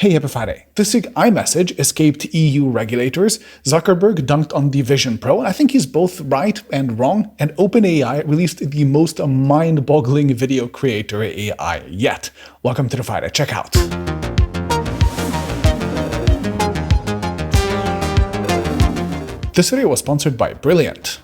Hey, happy Friday. This week, iMessage escaped EU regulators, Zuckerberg dunked on the Vision Pro, and I think he's both right and wrong, and OpenAI released the most mind-boggling video creator AI yet. Welcome to the Friday Checkout. This video was sponsored by Brilliant.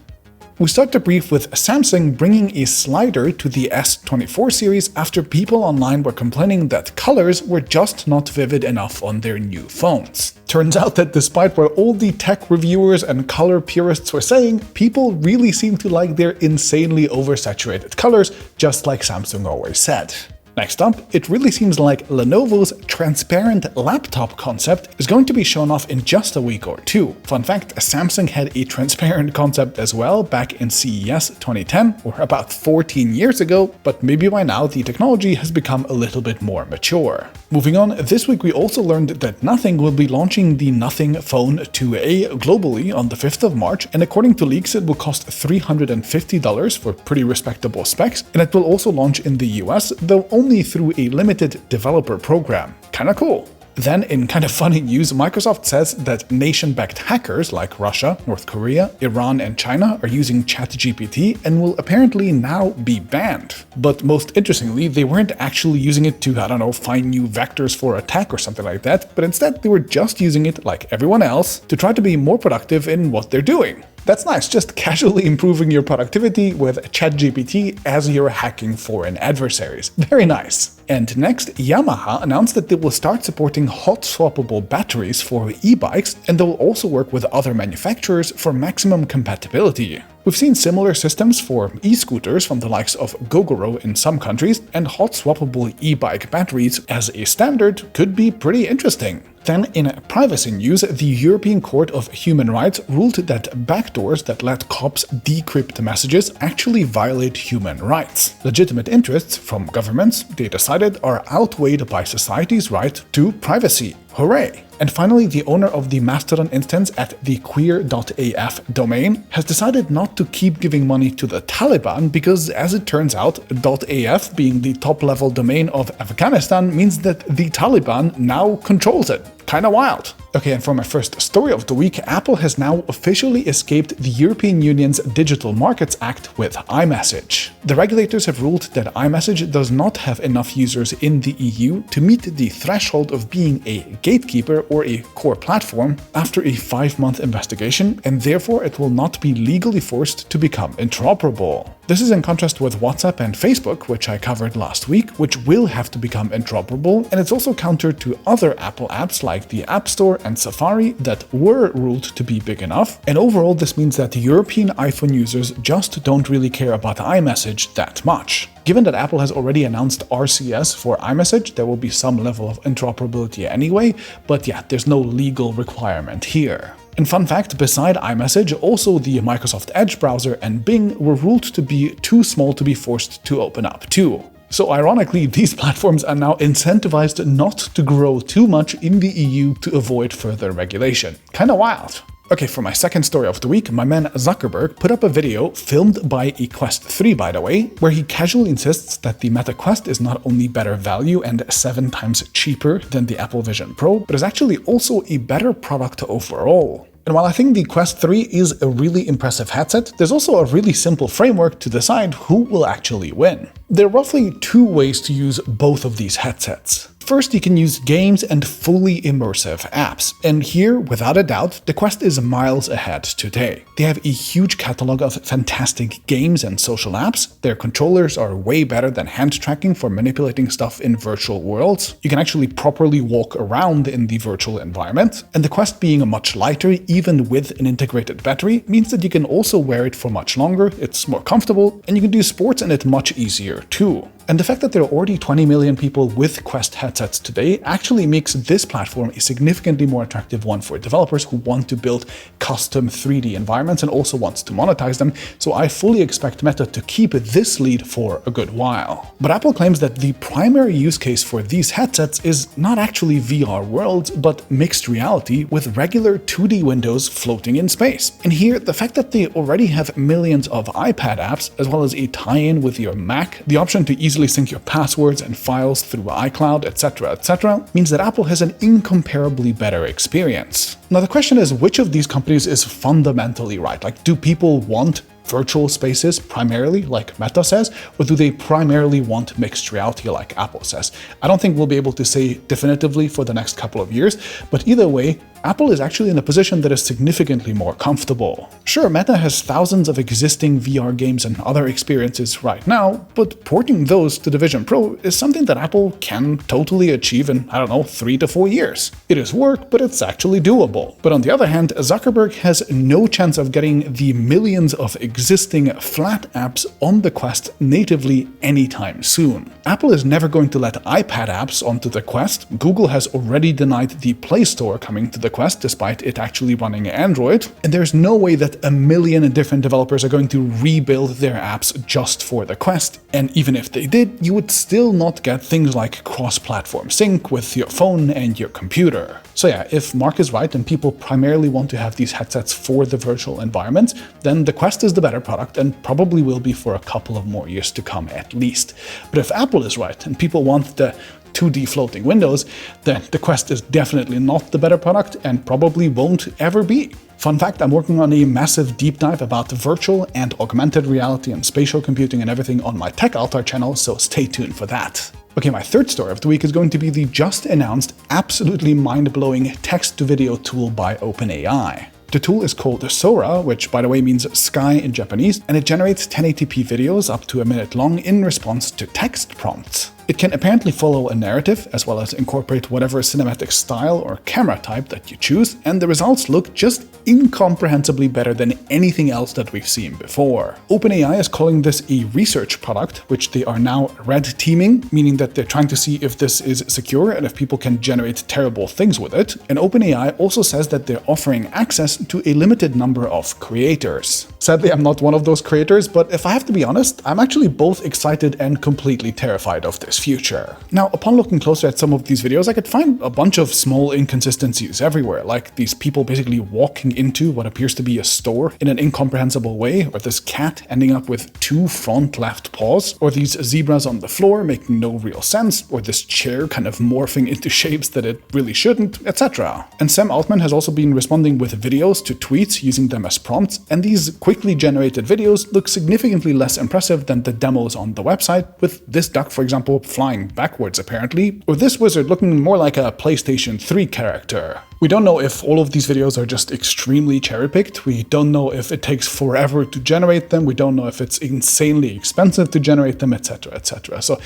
We start the brief with Samsung bringing a slider to the S24 series after people online were complaining that colors were just not vivid enough on their new phones. Turns out that despite what all the tech reviewers and color purists were saying, people really seem to like their insanely oversaturated colors, just like Samsung always said. Next up, it really seems like Lenovo's transparent laptop concept is going to be shown off in just a week or two. Fun fact, Samsung had a transparent concept as well back in CES 2010, or about 14 years ago, but maybe by now the technology has become a little bit more mature. Moving on, this week we also learned that Nothing will be launching the Nothing Phone 2A globally on the 5th of March, and according to leaks it will cost $350 for pretty respectable specs, and it will also launch in the US, though only through a limited developer program. Kinda cool. Then, in kind of funny news, Microsoft says that nation-backed hackers like Russia, North Korea, Iran, and China are using ChatGPT and will apparently now be banned. But most interestingly, they weren't actually using it to, find new vectors for attack or something like that, but instead they were just using it, like everyone else, to try to be more productive in what they're doing. That's nice, just casually improving your productivity with ChatGPT as you're hacking foreign adversaries. Very nice. And next, Yamaha announced that they will start supporting hot-swappable batteries for e-bikes, and they will also work with other manufacturers for maximum compatibility. We've seen similar systems for e-scooters from the likes of Gogoro in some countries, and hot-swappable e-bike batteries as a standard could be pretty interesting. Then, in privacy news, the European Court of Human Rights ruled that backdoors that let cops decrypt messages actually violate human rights. Legitimate interests from governments, they decided, are outweighed by society's right to privacy. Hooray! And finally, the owner of the Mastodon instance at the queer.af domain has decided not to keep giving money to the Taliban because, as it turns out, .af being the top-level domain of Afghanistan means that the Taliban now controls it. Kinda wild. Okay, and for my first story of the week, Apple has now officially escaped the European Union's Digital Markets Act with iMessage. The regulators have ruled that iMessage does not have enough users in the EU to meet the threshold of being a gatekeeper or a core platform after a 5-month investigation, and therefore it will not be legally forced to become interoperable. This is in contrast with WhatsApp and Facebook, which I covered last week, which will have to become interoperable, and it's also counter to other Apple apps like the App Store and Safari that were ruled to be big enough, and overall this means that European iPhone users just don't really care about iMessage that much. Given that Apple has already announced RCS for iMessage, there will be some level of interoperability anyway, but yeah, there's no legal requirement here. And fun fact, beside iMessage, also the Microsoft Edge browser and Bing were ruled to be too small to be forced to open up too. So ironically, these platforms are now incentivized not to grow too much in the EU to avoid further regulation. Kinda wild. Okay, for my second story of the week, my man Zuckerberg put up a video, filmed by a Quest 3 by the way, where he casually insists that the Meta Quest is not only better value and 7 times cheaper than the Apple Vision Pro, but is actually also a better product overall. And while I think the Quest 3 is a really impressive headset, there's also a really simple framework to decide who will actually win. There are roughly 2 ways to use both of these headsets. First, you can use games and fully immersive apps, and here, without a doubt, the Quest is miles ahead today. They have a huge catalog of fantastic games and social apps, their controllers are way better than hand tracking for manipulating stuff in virtual worlds, you can actually properly walk around in the virtual environment, and the Quest being much lighter, even with an integrated battery, means that you can also wear it for much longer, it's more comfortable, and you can do sports in it much easier too. And the fact that there are already 20 million people with Quest headsets today actually makes this platform a significantly more attractive one for developers who want to build custom 3D environments and also wants to monetize them, so I fully expect Meta to keep this lead for a good while. But Apple claims that the primary use case for these headsets is not actually VR worlds, but mixed reality with regular 2D windows floating in space. And here, the fact that they already have millions of iPad apps, as well as a tie-in with your Mac, the option to easily easily sync your passwords and files through iCloud, etc., means that Apple has an incomparably better experience. Now the question is, which of these companies is fundamentally right? Like, do people want virtual spaces primarily, like Meta says, or do they primarily want mixed reality, like Apple says? I don't think we'll be able to say definitively for the next couple of years, but either way, Apple is actually in a position that is significantly more comfortable. Sure, Meta has thousands of existing VR games and other experiences right now, but porting those to the Vision Pro is something that Apple can totally achieve in, 3 to 4 years. It is work, but it's actually doable. But on the other hand, Zuckerberg has no chance of getting the millions of existing flat apps on the Quest natively anytime soon. Apple is never going to let iPad apps onto the Quest. Google has already denied the Play Store coming to the Quest despite it actually running Android, and there's no way that a million different developers are going to rebuild their apps just for the Quest, and even if they did, you would still not get things like cross-platform sync with your phone and your computer. So yeah, if Mark is right and people primarily want to have these headsets for the virtual environments, then the Quest is the better product and probably will be for a couple of more years to come at least. But if Apple is right and people want the 2D floating windows, then the Quest is definitely not the better product and probably won't ever be. Fun fact, I'm working on a massive deep dive about virtual and augmented reality and spatial computing and everything on my TechAltar channel, so stay tuned for that. Okay, my third story of the week is going to be the just announced, absolutely mind-blowing text-to-video tool by OpenAI. The tool is called Sora, which by the way means sky in Japanese, and it generates 1080p videos up to a minute long in response to text prompts. It can apparently follow a narrative, as well as incorporate whatever cinematic style or camera type that you choose, and the results look just incomprehensibly better than anything else that we've seen before. OpenAI is calling this a research product, which they are now red teaming, meaning that they're trying to see if this is secure and if people can generate terrible things with it. And OpenAI also says that they're offering access to a limited number of creators. Sadly, I'm not one of those creators, but if I have to be honest, I'm actually both excited and completely terrified of this future. Now, upon looking closer at some of these videos, I could find a bunch of small inconsistencies everywhere, like these people basically walking into what appears to be a store in an incomprehensible way, or this cat ending up with 2 front left paws, or these zebras on the floor making no real sense, or this chair kind of morphing into shapes that it really shouldn't, etc. And Sam Altman has also been responding with videos to tweets using them as prompts, and these quickly generated videos look significantly less impressive than the demos on the website, with this duck, for example, flying backwards apparently, or this wizard looking more like a PlayStation 3 character. We don't know if all of these videos are just extremely cherry-picked, we don't know if it takes forever to generate them, we don't know if it's insanely expensive to generate them, etc. So,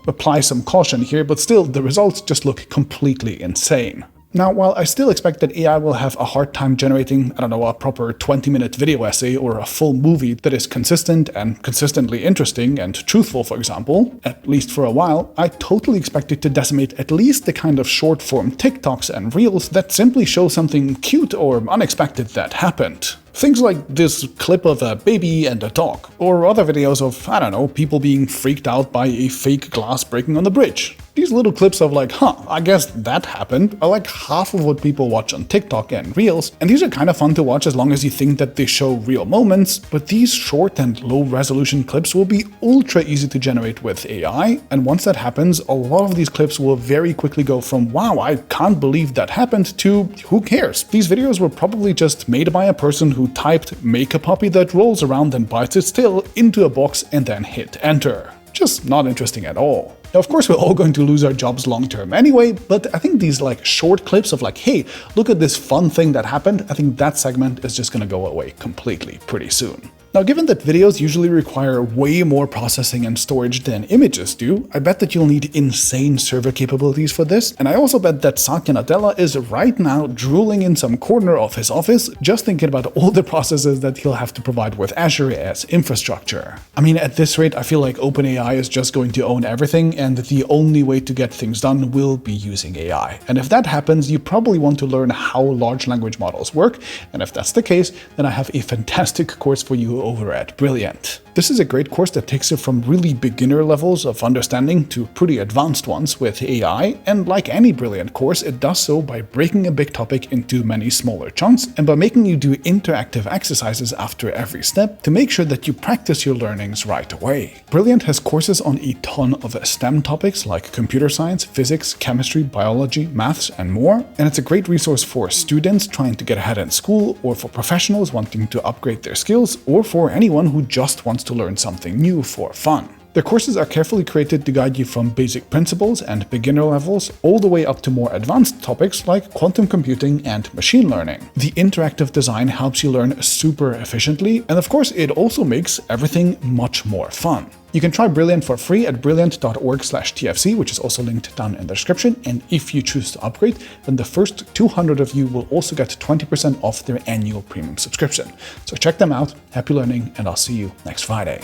apply some caution here, but still, the results just look completely insane. Now, while I still expect that AI will have a hard time generating, a proper 20-minute video essay or a full movie that is consistent and consistently interesting and truthful, for example, at least for a while, I totally expect it to decimate at least the kind of short-form TikToks and Reels that simply show something cute or unexpected that happened. Things like this clip of a baby and a dog, or other videos of, people being freaked out by a fake glass breaking on the bridge. These little clips of I guess that happened, are like half of what people watch on TikTok and Reels, and these are kind of fun to watch as long as you think that they show real moments, but these short and low-resolution clips will be ultra easy to generate with AI, and once that happens, a lot of these clips will very quickly go from wow, I can't believe that happened to who cares. These videos were probably just made by a person who typed make a puppy that rolls around and bites its tail into a box and then hit enter. Just not interesting at all. Now, of course, we're all going to lose our jobs long term anyway, but I think these short clips of hey, look at this fun thing that happened, I think that segment is just gonna go away completely pretty soon. Now, given that videos usually require way more processing and storage than images do, I bet that you'll need insane server capabilities for this, and I also bet that Satya Nadella is right now drooling in some corner of his office, just thinking about all the processes that he'll have to provide with Azure as infrastructure. I mean, at this rate, I feel like OpenAI is just going to own everything, and the only way to get things done will be using AI. And if that happens, you probably want to learn how large language models work, and if that's the case, then I have a fantastic course for you over at Brilliant. This is a great course that takes you from really beginner levels of understanding to pretty advanced ones with AI, and like any Brilliant course, it does so by breaking a big topic into many smaller chunks and by making you do interactive exercises after every step to make sure that you practice your learnings right away. Brilliant has courses on a ton of STEM topics like computer science, physics, chemistry, biology, maths, and more, and it's a great resource for students trying to get ahead in school, or for professionals wanting to upgrade their skills, or for anyone who just wants to learn something new for fun. Their courses are carefully created to guide you from basic principles and beginner levels all the way up to more advanced topics like quantum computing and machine learning. The interactive design helps you learn super efficiently, and of course it also makes everything much more fun. You can try Brilliant for free at brilliant.org/TFC, which is also linked down in the description, and if you choose to upgrade, then the first 200 of you will also get 20% off their annual premium subscription. So check them out, happy learning, and I'll see you next Friday.